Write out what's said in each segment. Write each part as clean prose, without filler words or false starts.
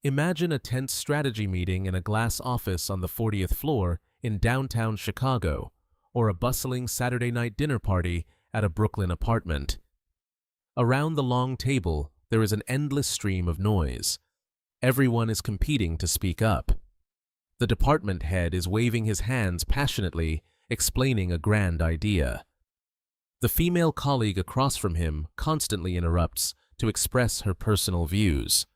Imagine a tense strategy meeting in a glass office on the 40th floor in downtown Chicago, or a bustling Saturday night dinner party at a Brooklyn apartment. Around the long table, there is an endless stream of noise. Everyone is competing to speak up. The department head is waving his hands passionately, explaining a grand idea. The female colleague across from him constantly interrupts to express her personal views.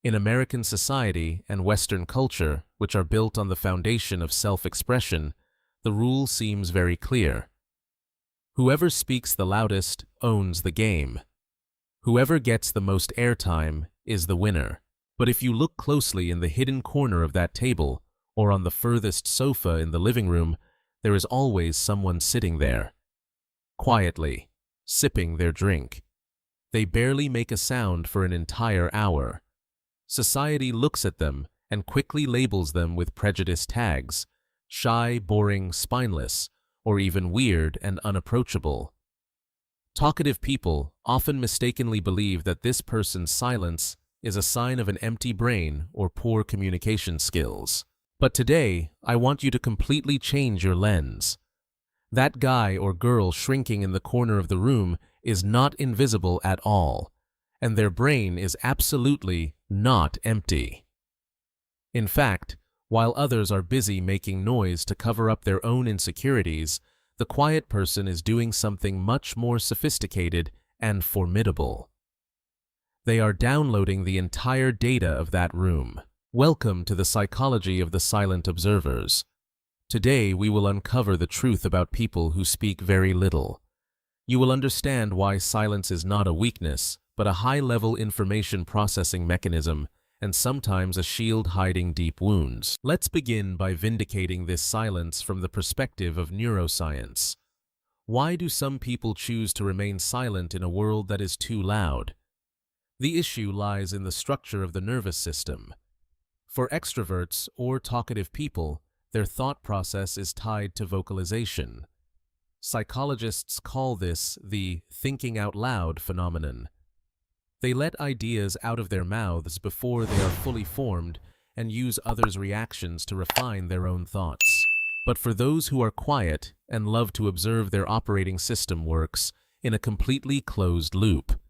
In American society and Western culture, which are built on the foundation of self-expression, the rule seems very clear. Whoever speaks the loudest owns the game. Whoever gets the most airtime is the winner. But if you look closely in the hidden corner of that table, or on the furthest sofa in the living room, there is always someone sitting there, quietly, sipping their drink. They barely make a sound for an entire hour. Society looks at them and quickly labels them with prejudice tags: shy, boring, spineless, or even weird and unapproachable. Talkative people often mistakenly believe that this person's silence is a sign of an empty brain or poor communication skills. But today, I want you to completely change your lens. That guy or girl shrinking in the corner of the room is not invisible at all, and their brain is absolutely not empty. In fact, while others are busy making noise to cover up their own insecurities, the quiet person is doing something much more sophisticated and formidable. They are downloading the entire data of that room. Welcome to the psychology of the silent observers. Today we will uncover the truth about people who speak very little. You will understand why silence is not a weakness, but a high-level information processing mechanism, and sometimes a shield hiding deep wounds. Let's begin by vindicating this silence from the perspective of neuroscience. Why do some people choose to remain silent in a world that is too loud? The issue lies in the structure of the nervous system. For extroverts or talkative people, their thought process is tied to vocalization. Psychologists call this the thinking out loud phenomenon. They let ideas out of their mouths before they are fully formed and use others' reactions to refine their own thoughts. But for those who are quiet and love to observe, their operating system works in a completely closed loop.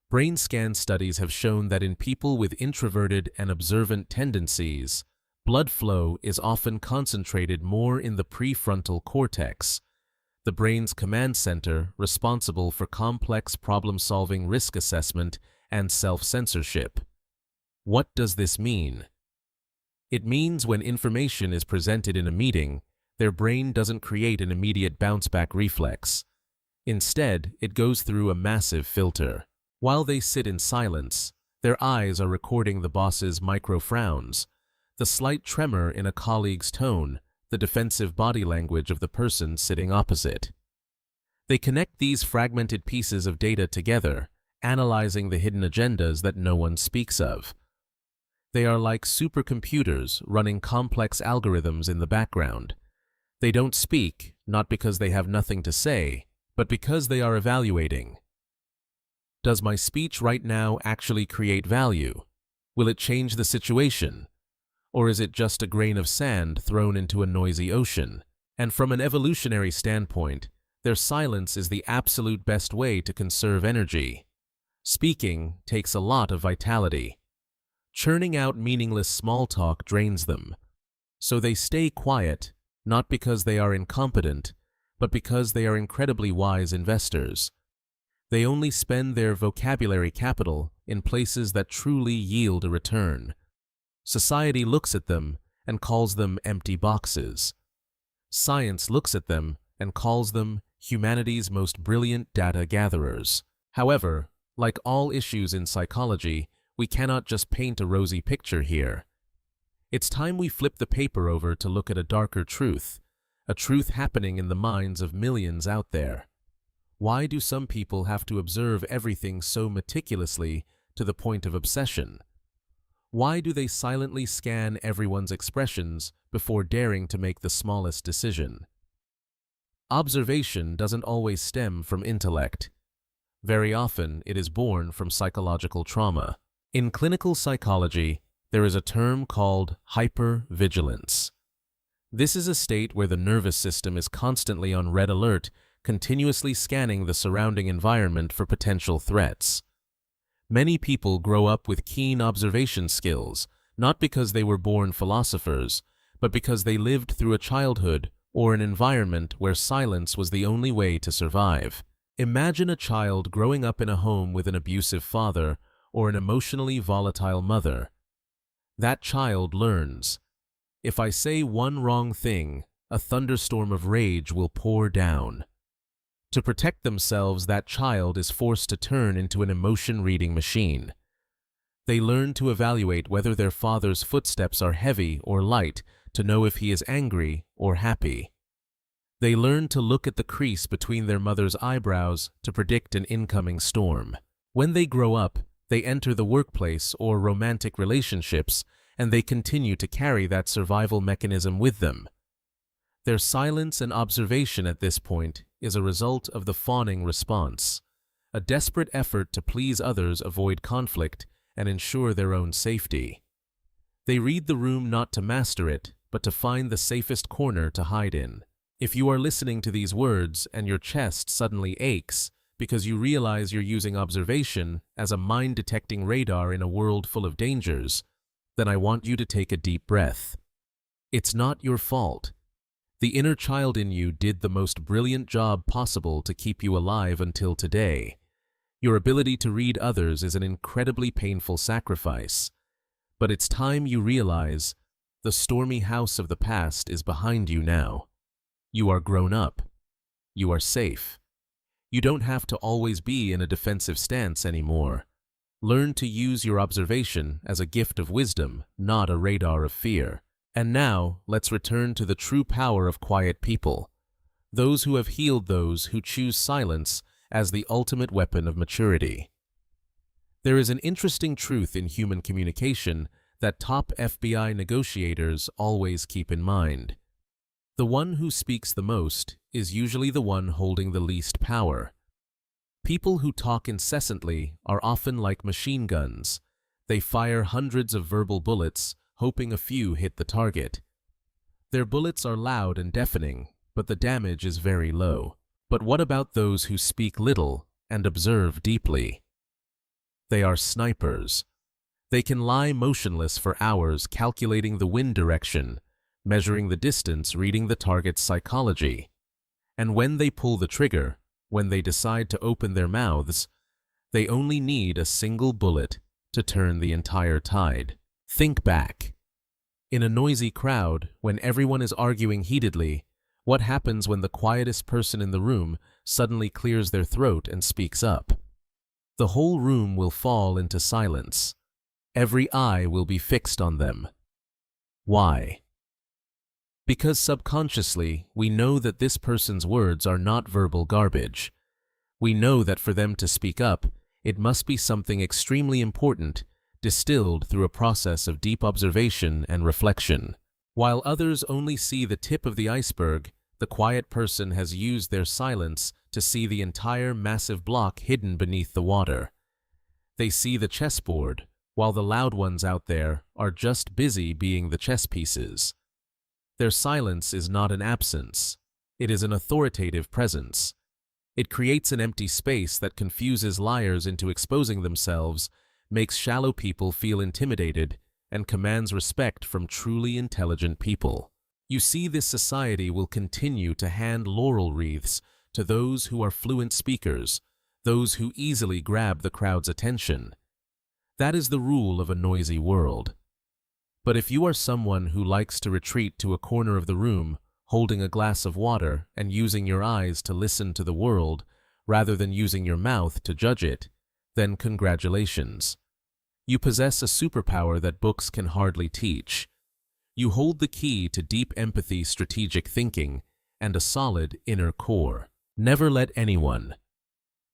Brain scan studies have shown that in people with introverted and observant tendencies, blood flow is often concentrated more in the prefrontal cortex, the brain's command center responsible for complex problem-solving, risk assessment, and self-censorship. What does this mean? It means when information is presented in a meeting, their brain doesn't create an immediate bounce-back reflex. Instead, it goes through a massive filter. While they sit in silence, their eyes are recording the boss's micro-frowns, the slight tremor in a colleague's tone, the defensive body language of the person sitting opposite. They connect these fragmented pieces of data together, analyzing the hidden agendas that no one speaks of. They are like supercomputers running complex algorithms in the background. They don't speak, not because they have nothing to say, but because they are evaluating. Does my speech right now actually create value? Will it change the situation? Or is it just a grain of sand thrown into a noisy ocean? And from an evolutionary standpoint, their silence is the absolute best way to conserve energy. Speaking takes a lot of vitality. Churning out meaningless small talk drains them. So they stay quiet, not because they are incompetent, but because they are incredibly wise investors. They only spend their vocabulary capital in places that truly yield a return. Society looks at them and calls them empty boxes. Science looks at them and calls them humanity's most brilliant data gatherers. However, like all issues in psychology, we cannot just paint a rosy picture here. It's time we flip the paper over to look at a darker truth, a truth happening in the minds of millions out there. Why do some people have to observe everything so meticulously to the point of obsession? Why do they silently scan everyone's expressions before daring to make the smallest decision? Observation doesn't always stem from intellect. Very often, it is born from psychological trauma. In clinical psychology, there is a term called hypervigilance. This is a state where the nervous system is constantly on red alert, continuously scanning the surrounding environment for potential threats. Many people grow up with keen observation skills, not because they were born philosophers, but because they lived through a childhood or an environment where silence was the only way to survive. Imagine a child growing up in a home with an abusive father or an emotionally volatile mother. That child learns, if I say one wrong thing, a thunderstorm of rage will pour down. To protect themselves, that child is forced to turn into an emotion-reading machine. They learn to evaluate whether their father's footsteps are heavy or light to know if he is angry or happy. They learn to look at the crease between their mother's eyebrows to predict an incoming storm. When they grow up, they enter the workplace or romantic relationships, and they continue to carry that survival mechanism with them. Their silence and observation at this point is a result of the fawning response, a desperate effort to please others, avoid conflict, and ensure their own safety. They read the room not to master it, but to find the safest corner to hide in. If you are listening to these words and your chest suddenly aches because you realize you're using observation as a mind-detecting radar in a world full of dangers, then I want you to take a deep breath. It's not your fault. The inner child in you did the most brilliant job possible to keep you alive until today. Your ability to read others is an incredibly painful sacrifice. But it's time you realize the stormy house of the past is behind you now. You are grown up. You are safe. You don't have to always be in a defensive stance anymore. Learn to use your observation as a gift of wisdom, not a radar of fear. And now, let's return to the true power of quiet people, those who have healed those who choose silence as the ultimate weapon of maturity. There is an interesting truth in human communication that top FBI negotiators always keep in mind. The one who speaks the most is usually the one holding the least power. People who talk incessantly are often like machine guns. They fire hundreds of verbal bullets, hoping a few hit the target. Their bullets are loud and deafening, but the damage is very low. But what about those who speak little and observe deeply? They are snipers. They can lie motionless for hours, calculating the wind direction, measuring the distance, reading the target's psychology. And when they pull the trigger, when they decide to open their mouths, they only need a single bullet to turn the entire tide. Think back. In a noisy crowd, when everyone is arguing heatedly, what happens when the quietest person in the room suddenly clears their throat and speaks up? The whole room will fall into silence. Every eye will be fixed on them. Why? Because subconsciously, we know that this person's words are not verbal garbage. We know that for them to speak up, it must be something extremely important, distilled through a process of deep observation and reflection. While others only see the tip of the iceberg, the quiet person has used their silence to see the entire massive block hidden beneath the water. They see the chessboard, while the loud ones out there are just busy being the chess pieces. Their silence is not an absence. It is an authoritative presence. It creates an empty space that confuses liars into exposing themselves, makes shallow people feel intimidated, and commands respect from truly intelligent people. You see, this society will continue to hand laurel wreaths to those who are fluent speakers, those who easily grab the crowd's attention. That is the rule of a noisy world. But if you are someone who likes to retreat to a corner of the room, holding a glass of water and using your eyes to listen to the world, rather than using your mouth to judge it, then congratulations. You possess a superpower that books can hardly teach. You hold the key to deep empathy, strategic thinking, and a solid inner core. Never let anyone,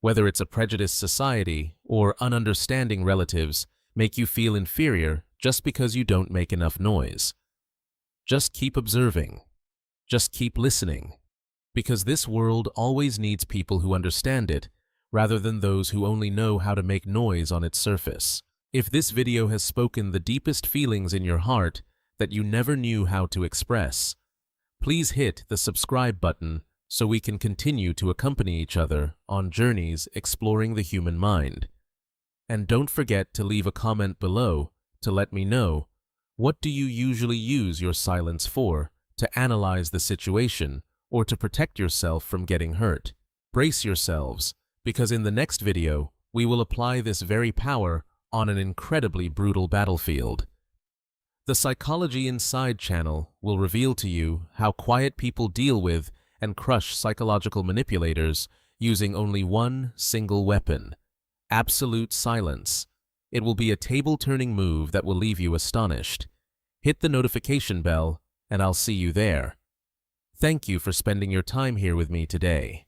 whether it's a prejudiced society or ununderstanding relatives, make you feel inferior just because you don't make enough noise. Just keep observing. Just keep listening. Because this world always needs people who understand it, rather than those who only know how to make noise on its surface. If this video has spoken the deepest feelings in your heart that you never knew how to express, please hit the subscribe button so we can continue to accompany each other on journeys exploring the human mind. And don't forget to leave a comment below to let me know, what do you usually use your silence for, to analyze the situation or to protect yourself from getting hurt? Brace yourselves, because in the next video, we will apply this very power on an incredibly brutal battlefield. The Psychology Inside channel will reveal to you how quiet people deal with and crush psychological manipulators using only one single weapon: absolute silence. It will be a table-turning move that will leave you astonished. Hit the notification bell, and I'll see you there. Thank you for spending your time here with me today.